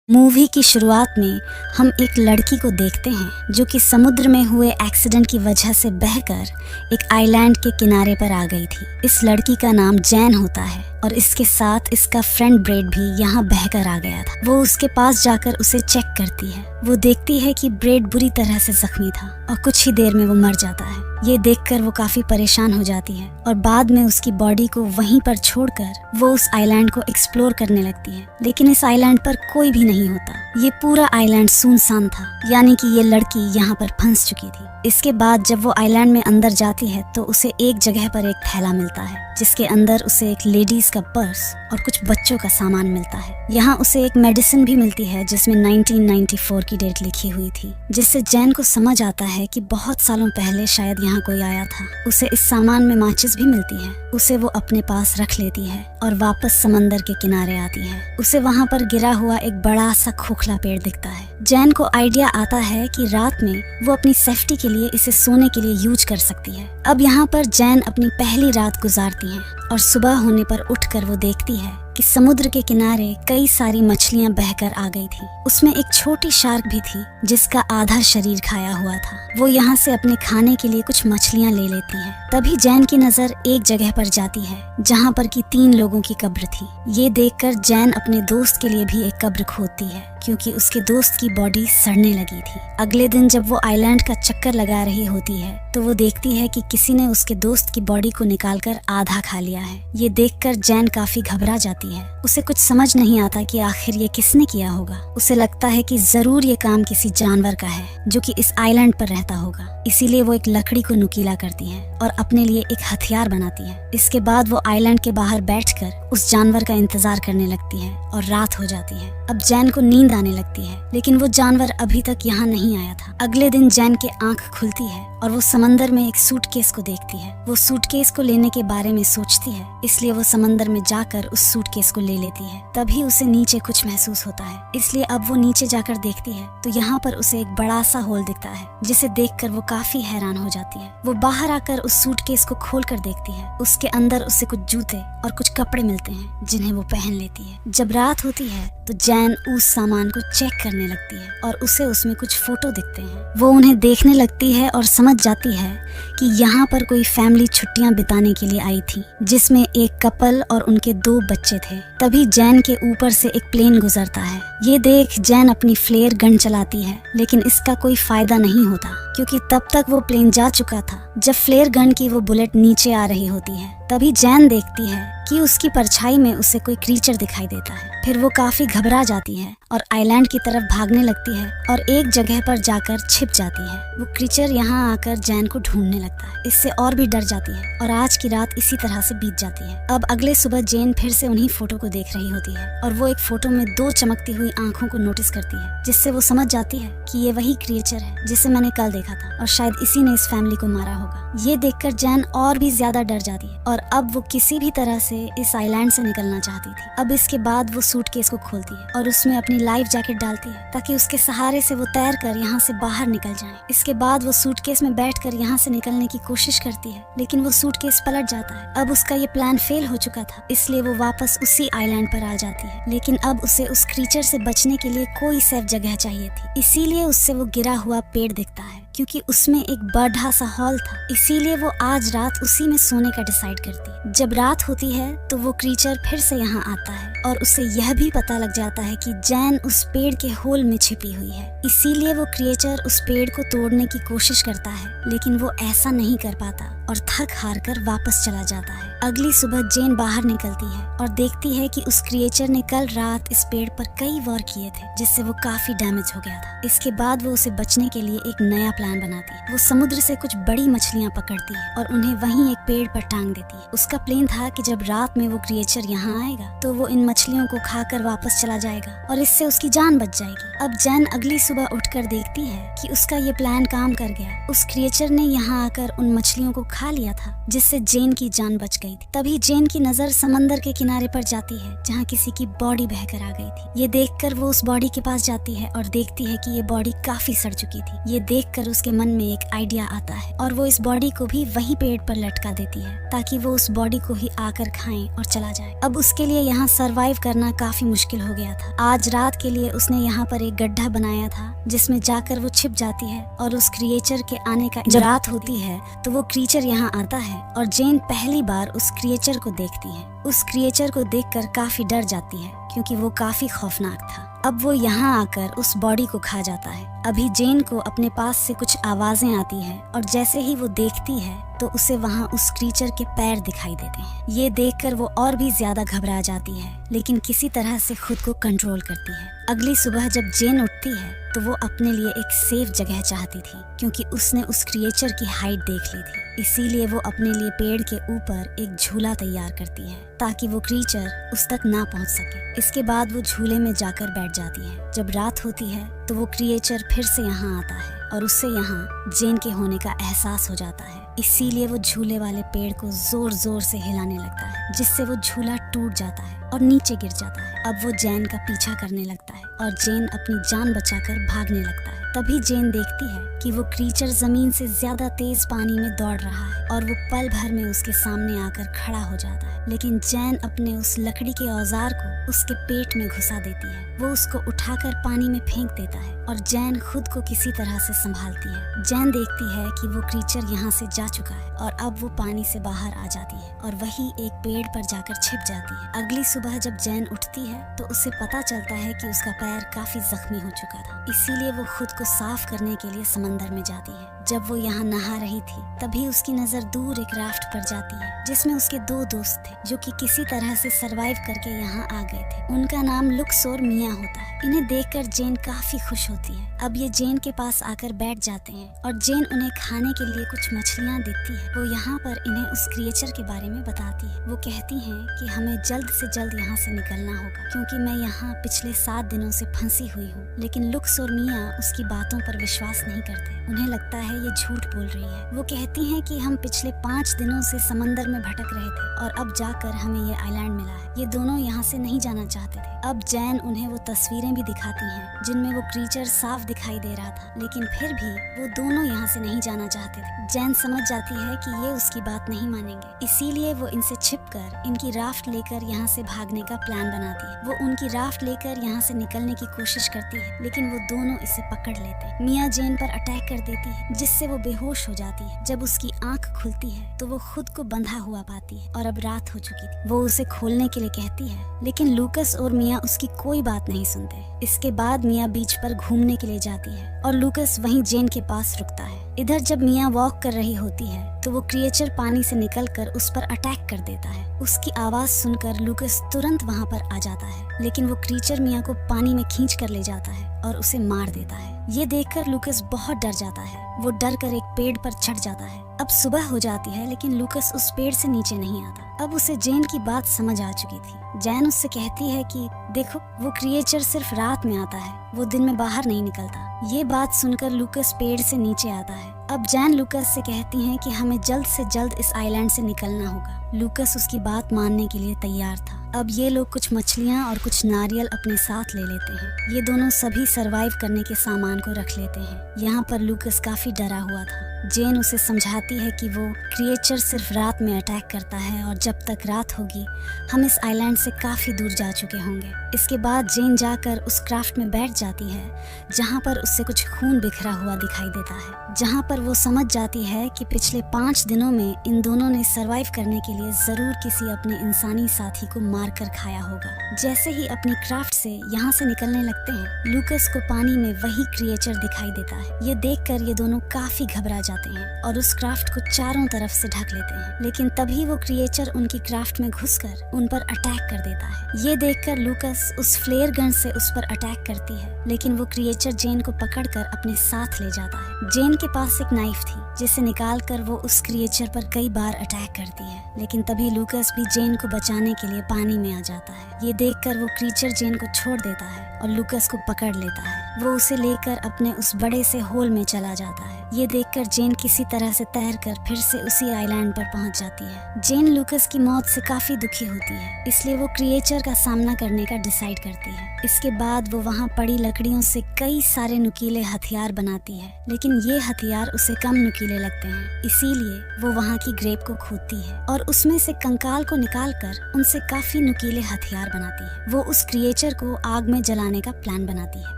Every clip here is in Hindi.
मूवी की शुरुआत में हम एक लड़की को देखते हैं जो कि समुद्र में हुए एक्सीडेंट की वजह से बहकर एक आइलैंड के किनारे पर आ गई थी। इस लड़की का नाम जैन होता है और इसके साथ इसका फ्रेंड ब्रेड भी यहाँ बहकर आ गया था। वो उसके पास जाकर उसे चेक करती है। वो देखती है कि ब्रेड बुरी तरह से जख्मी था और कुछ ही देर में वो मर जाता है। ये देखकर वो काफी परेशान हो जाती है और बाद में उसकी बॉडी को वहीं पर छोड़कर वो उस आइलैंड को एक्सप्लोर करने लगती है। लेकिन इस आइलैंड पर कोई भी नहीं होता। ये पूरा आइलैंड सुनसान था, यानी कि ये लड़की यहाँ पर फंस चुकी थी। इसके बाद जब वो आइलैंड में अंदर जाती है तो उसे एक जगह पर एक थैला मिलता है जिसके अंदर उसे एक लेडीज का पर्स और कुछ बच्चों का सामान मिलता है। यहाँ उसे एक मेडिसिन भी मिलती है जिसमें 1994 की डेट लिखी हुई थी, जिससे जैन को समझ आता है कि बहुत सालों पहले शायद यहाँ कोई आया था। उसे इस सामान में माचिस भी मिलती है। उसे वो अपने पास रख लेती है और वापस समंदर के किनारे आती है। उसे वहाँ पर गिरा हुआ एक बड़ा सा खोखला पेड़ दिखता है। जैन को आइडिया आता है कि रात में वो अपनी सेफ्टी के लिए इसे सोने के लिए यूज कर सकती है। अब यहाँ पर जैन अपनी पहली रात गुजारती है और सुबह होने पर उठकर वो देखती है कि समुद्र के किनारे कई सारी मछलियां बहकर आ गई थी। उसमें एक छोटी शार्क भी थी जिसका आधा शरीर खाया हुआ था। वो यहाँ से अपने खाने के लिए कुछ मछलियां ले लेती है। तभी जैन की नजर एक जगह पर जाती है जहाँ पर कि 3 लोगों की कब्र थी। ये देखकर जैन अपने दोस्त के लिए भी एक कब्र खोदती है क्योंकि उसके दोस्त की बॉडी सड़ने लगी थी। अगले दिन जब वो आइलैंड का चक्कर लगा रही होती है तो वो देखती है कि किसी ने उसके दोस्त की बॉडी को निकालकर आधा खा लिया है। ये देखकर जैन काफी घबरा जाती है। उसे कुछ समझ नहीं आता कि आखिर ये किसने किया होगा। उसे लगता है कि जरूर ये काम किसी जानवर का है जो कि इस आइलैंड पर रहता होगा। इसीलिए वो एक लकड़ी को नुकीला करती है और अपने लिए एक हथियार बनाती है। इसके बाद वो आइलैंड के बाहर बैठकर उस जानवर का इंतजार करने लगती है और रात हो जाती है। अब जैन को नींद आने लगती है लेकिन वो जानवर अभी तक यहाँ नहीं आया था। अगले दिन जैन के आंख खुलती है और वो समंदर में एक सूटकेस को देखती है। वो सूटकेस को लेने के बारे में सोचती है, इसलिए वो समंदर में जाकर उस सूटकेस को ले लेती है। तभी उसे नीचे कुछ महसूस होता है, इसलिए अब वो नीचे जाकर देखती है तो यहाँ पर उसे एक बड़ा सा होल दिखता है जिसे देखकर वो काफी हैरान हो जाती है। वो बाहर आकर उस सूटकेस को खोल कर देखती है। उसके अंदर उसे कुछ जूते और कुछ कपड़े मिलते हैं जिन्हें वो पहन लेती है। जब रात होती है तो जैन उस सामान को चेक करने लगती है और उसे उसमें कुछ फोटो दिखते हैं। वो उन्हें देखने लगती है और समझ जाती है कि यहाँ पर कोई फैमिली छुट्टियां बिताने के लिए आई थी जिसमें एक कपल और उनके 2 बच्चे थे। तभी जैन के ऊपर से एक प्लेन गुजरता है। ये देख जैन अपनी फ्लेयर गन चलाती है लेकिन इसका कोई फायदा नहीं होता क्योंकि तब तक वो प्लेन जा चुका था। जब फ्लेयर गन की वो बुलेट नीचे आ रही होती है तभी जैन देखती है कि उसकी परछाई में उसे कोई क्रीचर दिखाई देता है। फिर वो काफी घबरा जाती है और आइलैंड की तरफ भागने लगती है और एक जगह पर जाकर छिप जाती है। वो क्रीचर यहाँ आकर जैन को ढूंढने लगता है। इससे और भी डर जाती है और आज की रात इसी तरह से बीत जाती है। अब अगले सुबह जैन फिर से उन्हीं फोटो को देख रही होती है और वो एक फोटो में 2 चमकती हुई आंखों को नोटिस करती है जिससे वो समझ जाती है कि ये वही क्रिएचर है जिसे मैंने कल देखा था और शायद इसी ने इस फैमिली को मारा होगा। ये देखकर जैन और भी ज्यादा डर जाती है और अब वो किसी भी तरह से इस आइलैंड से निकलना चाहती थी। अब इसके बाद वो सूटकेस को खोलती है और उसमें अपनी लाइफ जैकेट डालती है ताकि उसके सहारे से वो तैर कर यहाँ से बाहर निकल जाए। इसके बाद वो सूटकेस में बैठकर यहाँ से निकलने की कोशिश करती है लेकिन वो सूटकेस पलट जाता है। अब उसका ये प्लान फेल हो चुका था, इसलिए वो वापस उसी आइलैंड पर आ जाती है। लेकिन अब उसे उस क्रीचर से बचने के लिए कोई सेफ जगह चाहिए थी, इसीलिए उससे वो गिरा हुआ पेड़ दिखता है क्योंकि उसमें एक बड़ा सा हॉल था। इसीलिए वो आज रात उसी में सोने का डिसाइड करती है। जब रात होती है तो वो क्रीचर फिर से यहाँ आता है और उसे यह भी पता लग जाता है कि जैन उस पेड़ के होल में छिपी हुई है। इसीलिए वो क्रिएचर उस पेड़ को तोड़ने की कोशिश करता है लेकिन वो ऐसा नहीं कर पाता और थक हार कर वापस चला जाता है। अगली सुबह जैन बाहर निकलती है और देखती है कि उस क्रिएचर ने कल रात इस पेड़ पर कई वार किए थे जिससे वो काफी डैमेज हो गया था। इसके बाद वो उसे बचने के लिए एक नया प्लान बनाती है। वो समुद्र से कुछ बड़ी मछलियां पकड़ती है और उन्हें वहीं एक पेड़ पर टांग देती है। उसका प्लान था कि जब रात में वो क्रिएचर यहाँ आएगा तो वो इन मछलियों को खाकर वापस चला जाएगा और इससे उसकी जान बच जाएगी। अब जैन अगली सुबह उठकर देखती है कि उसका ये प्लान काम कर गया। उस क्रिएचर ने यहाँ आकर उन मछलियों को खा लिया था जिससे जैन की जान बच गई गई थी। तभी जेन की नजर समंदर के किनारे पर जाती है जहाँ किसी की बॉडी बहकर आ गई थी। ये देखकर वो उस बॉडी के पास जाती है और देखती है कि ये बॉडी काफी सड़ चुकी थी। ये देखकर उसके मन में एक आइडिया आता है और वो इस बॉडी को भी वही पेड़ पर लटका देती है ताकि वो उस बॉडी को ही आकर खाएं और चला जाए। अब उसके लिए यहाँ सरवाइव करना काफी मुश्किल हो गया था। आज रात के लिए उसने यहाँ पर एक गड्ढा बनाया था जिसमें जाकर वो छिप जाती है और उस क्रिएचर के आने का जब रात होती है तो वो क्रिएचर यहाँ आता है और जेन पहली बार उस क्रिएचर को देखती है। उस क्रिएचर को देखकर काफी डर जाती है क्योंकि वो काफी खौफनाक था। अब वो यहाँ आकर उस बॉडी को खा जाता है। अभी जेन को अपने पास से कुछ आवाजें आती हैं और जैसे ही वो देखती है तो उसे वहाँ उस क्रीचर के पैर दिखाई देते हैं। ये देखकर वो और भी ज्यादा घबरा जाती है लेकिन किसी तरह से खुद को कंट्रोल करती है। अगली सुबह जब जेन उठती है तो वो अपने लिए एक सेफ जगह चाहती थी क्योंकि उसने उस क्रिएचर की हाइट देख ली थी। इसीलिए वो अपने लिए पेड़ के ऊपर एक झूला तैयार करती है ताकि वो क्रीचर उस तक ना पहुंच सके। इसके बाद वो झूले में जाकर बैठ जाती है। जब रात होती है तो वो क्रिएचर फिर से यहाँ आता है और उससे यहाँ जेन के होने का एहसास हो जाता है। इसीलिए वो झूले वाले पेड़ को जोर जोर से हिलाने लगता है जिससे वो झूला टूट जाता है और नीचे गिर जाता है। अब वो जेन का पीछा करने लगता है और जेन अपनी जान बचाकर भागने लगता है। तभी जेन देखती है कि वो क्रीचर जमीन से ज्यादा तेज पानी में दौड़ रहा है और वो पल भर में उसके सामने आकर खड़ा हो जाता है। लेकिन जेन अपने उस लकड़ी के औजार को उसके पेट में घुसा देती है। वो उसको उठाकर पानी में फेंक देता है और जेन खुद को किसी तरह से संभालती है। जेन देखती है कि वो क्रीचर यहाँ से जा चुका है और अब वो पानी से बाहर आ जाती है और वही एक पेड़ पर जाकर छिप जाती है। अगली सुबह जब जेन उठती है तो उसे पता चलता है कि उसका पैर काफी जख्मी हो चुका था। इसीलिए वो खुद को साफ करने के लिए समंदर में जाती है। जब वो यहाँ नहा रही थी तभी उसकी नजर दूर एक राफ्ट पर जाती है जिसमें उसके दो दोस्त थे जो कि किसी तरह से सरवाइव करके यहाँ आ गए थे। उनका नाम लुक्स और मिया होता है। इन्हें देखकर जेन काफी खुश होती है। अब ये जेन के पास आकर बैठ जाते हैं और जेन उन्हें खाने के लिए कुछ मछलियाँ देती है। वो यहाँ पर इन्हें उस क्रिएचर के बारे में बताती है। वो कहती हैं कि हमें जल्द से जल्द यहाँ से निकलना होगा क्योंकि मैं यहाँ पिछले 7 दिनों से फंसी हुई हूँ। लेकिन लुक्स और मिया उसकी बातों पर विश्वास नहीं करते। उन्हें लगता है ये झूठ बोल रही है। वो कहती हैं कि हम पिछले 5 दिनों से समंदर में भटक रहे थे और अब जाकर हमें ये आइलैंड मिला है। ये दोनों यहाँ से नहीं जाना चाहते थे। अब जैन उन्हें वो तस्वीरें भी दिखाती हैं जिनमें वो क्रीचर साफ दिखाई दे रहा था, लेकिन फिर भी वो दोनों यहाँ से नहीं जाना चाहते थे। जैन समझ जाती है कि ये उसकी बात नहीं मानेंगे, इसीलिए वो इनसे छिपकर इनकी राफ्ट लेकर यहाँ से भागने का प्लान बनाती है। वो उनकी राफ्ट लेकर यहाँ से निकलने की कोशिश करती है, लेकिन वो दोनों इसे पकड़ लेते हैं। मिया जैन पर अटैक कर देती है जिससे वो बेहोश हो जाती है। जब उसकी आंख खुलती है तो वो खुद को बंधा हुआ पाती है और अब रात हो चुकी थी। वो उसे खोलने के लिए कहती है, लेकिन लूकस और मिया उसकी कोई बात नहीं सुनते। इसके बाद मिया बीच पर घूमने के लिए जाती है और लूकस वहीं जेन के पास रुकता है। इधर जब मिया वॉक कर रही होती है तो वो क्रिएचर पानी से निकलकर उस पर अटैक कर देता है। उसकी आवाज सुनकर लूकस तुरंत वहाँ पर आ जाता है, लेकिन वो क्रिएचर मिया को पानी में खींच कर ले जाता है और उसे मार देता है। ये देखकर लूकस बहुत डर जाता है। वो डर कर एक पेड़ पर चढ़ जाता है। अब सुबह हो जाती है, लेकिन लूकस उस पेड़ से नीचे नहीं आता। अब उसे जैन की बात समझ आ चुकी थी। जैन उससे कहती है कि देखो, वो क्रिएचर सिर्फ रात में आता है, वो दिन में बाहर नहीं निकलता। ये बात सुनकर लूकस पेड़ से नीचे आता है। अब जैन लूकस से कहती हैं कि हमें जल्द से जल्द इस आइलैंड से निकलना होगा। लूकस उसकी बात मानने के लिए तैयार था। अब ये लोग कुछ मछलियाँ और कुछ नारियल अपने साथ ले लेते हैं। ये दोनों सभी सरवाइव करने के सामान को रख लेते हैं। यहाँ पर लूकस काफी डरा हुआ था। जेन उसे समझाती है कि वो क्रिएचर सिर्फ रात में अटैक करता है और जब तक रात होगी हम इस आइलैंड से काफी दूर जा चुके होंगे। इसके बाद जेन जाकर उस क्राफ्ट में बैठ जाती है जहाँ पर उससे कुछ खून बिखरा हुआ दिखाई देता है, जहाँ पर वो समझ जाती है कि पिछले 5 दिनों में इन दोनों ने सरवाइव करने के लिए जरूर किसी अपने इंसानी साथी को मार कर खाया होगा। जैसे ही अपनी क्राफ्ट से यहाँ से निकलने लगते हैं, लूकस को पानी में वही क्रिएचर दिखाई देता है। ये देखकर ये दोनों काफी घबरा जाते हैं और उस क्राफ्ट को चारों तरफ से ढक लेते हैं, लेकिन तभी वो क्रिएचर उनकी क्राफ्ट में घुसकर उन पर अटैक कर देता है। ये देखकर लूकस उस फ्लेयर गन से उस पर अटैक करती है, लेकिन वो क्रिएचर जेन को पकड़कर अपने साथ ले जाता है। जेन के पास एक नाइफ थी जिसे निकालकर वो उस क्रिएचर पर कई बार अटैक करती है, लेकिन तभी लूकस भी जेन को बचाने के लिए पानी में आ जाता है। ये देखकर वो क्रिएचर जेन को छोड़ देता है और लूकस को पकड़ लेता है। वो उसे लेकर अपने उस बड़े से होल में चला जाता है। ये देखकर जेन किसी तरह से तैरकर फिर से उसी आइलैंड पर पहुंच जाती है। जेन लूकस की मौत से काफी दुखी होती है, इसलिए वो क्रिएचर का सामना करने का डिसाइड करती है। इसके बाद वो वहाँ पड़ी लकड़ियों से कई सारे नुकीले हथियार बनाती है, लेकिन ये हथियार उसे कम नुकीले लगते हैं। इसीलिए वो वहाँ की ग्रेप को खोदती है और उसमें से कंकाल को निकालकर उनसे काफी नुकीले हथियार बनाती है। वो उस क्रिएचर को आग में जलाने का प्लान बनाती है,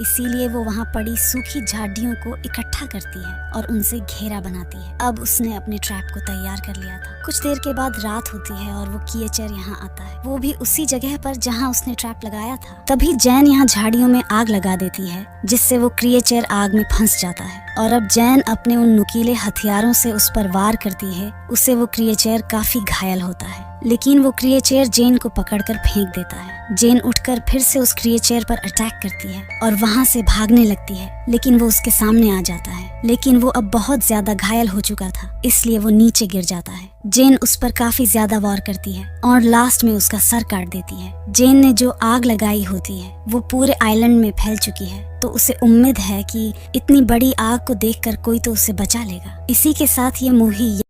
इसीलिए वो वहाँ पड़ी सूखी झाड़ियों को इकट्ठा करती है और उनसे घेरा बनाती है। अब उसने अपने ट्रैप को तैयार कर लिया था। कुछ देर के बाद रात होती है और वो क्रिएचर यहाँ आता है, वो भी उसी जगह पर जहाँ उसने ट्रैप लगाया था। तभी जैन यहाँ झाड़ियों में आग लगा देती है, जिससे वो क्रिएचर आग में फंस जाता है। और अब जैन अपने उन नुकीले हथियारों से उस पर वार करती है, उससे वो क्रिएचर काफी घायल होता है, लेकिन वो क्रिएचर जेन को पकड़कर फेंक देता है। जेन उठकर फिर से उस क्रिएचर पर अटैक करती है और वहाँ से भागने लगती है, लेकिन वो उसके सामने आ जाता है। लेकिन वो अब बहुत ज्यादा घायल हो चुका था, इसलिए वो नीचे गिर जाता है। जेन उस पर काफी ज्यादा वार करती है और लास्ट में उसका सर काट देती है। जेन ने जो आग लगाई होती है वो पूरे आइलैंड में फैल चुकी है, तो उसे उम्मीद है कि इतनी बड़ी आग को देखकर कोई तो उसे बचा लेगा। इसी के साथ ये मूवी